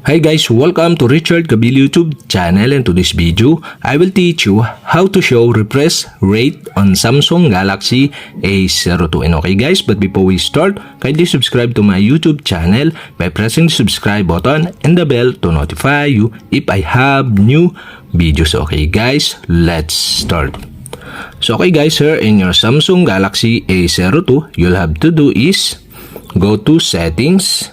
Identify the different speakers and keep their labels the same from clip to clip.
Speaker 1: Hi guys, welcome to Richard Cabile YouTube channel, and to this video, I will teach you how to show refresh rate on Samsung Galaxy A02. And okay guys, but before we start, kindly subscribe to my YouTube channel by pressing the subscribe button and the bell to notify you if I have new videos. Okay guys, let's start. So okay guys, here in your Samsung Galaxy A02, you'll have to do is go to settings.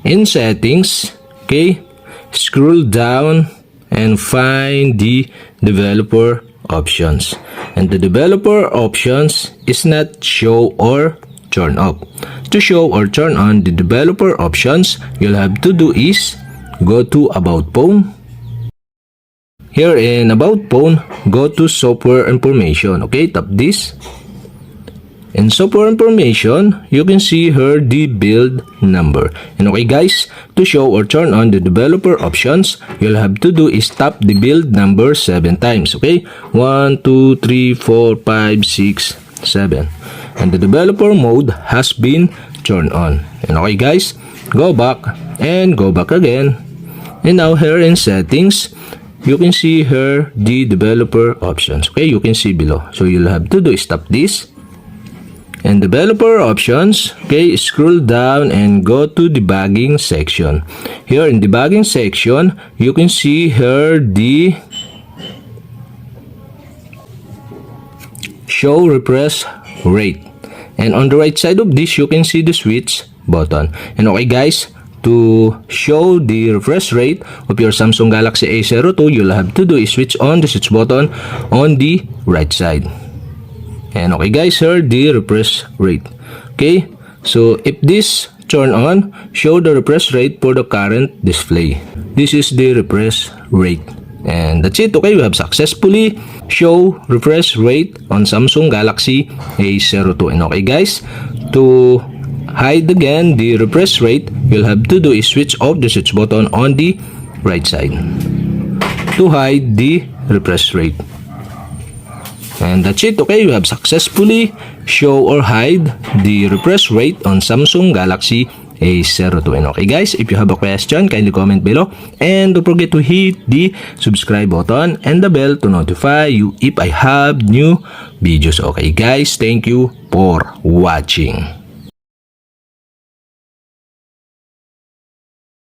Speaker 1: In settings, okay, scroll down and find the developer options. And the developer options is not show or turn off. To show or turn on the developer options, you'll have to do is go to About Phone. Here in About Phone, go to Software Information. Okay, tap this. In software information, you can see here the build number. And okay guys, to show or turn on the developer options, you'll have to do is tap the build number 7 times. Okay, 1, 2, 3, 4, 5, 6, 7. And the developer mode has been turned on. And okay guys, go back and go back again. And now here in settings, you can see here the developer options. Okay, you can see below. So you'll have to do is tap this. And developer options, okay, scroll down and go to debugging section. Here in debugging section, you can see here the show refresh rate. And on the right side of this, you can see the switch button. And okay guys, to show the refresh rate of your Samsung Galaxy A02, you'll have to do is switch on the switch button on the right side. And okay guys, here the refresh rate. Okay, so if this turn on, show the refresh rate for the current display. This is the refresh rate. And that's it. Okay, we have successfully show refresh rate on Samsung Galaxy A02. And okay guys, to hide again the refresh rate, you'll have to do is switch off the switch button on the right side to hide the refresh rate. And that's it. Okay, we have successfully show or hide the refresh rate on Samsung Galaxy A02. And okay guys, if you have a question, kindly comment below. And don't forget to hit the subscribe button and the bell to notify you if I have new videos. Okay guys, thank you for watching.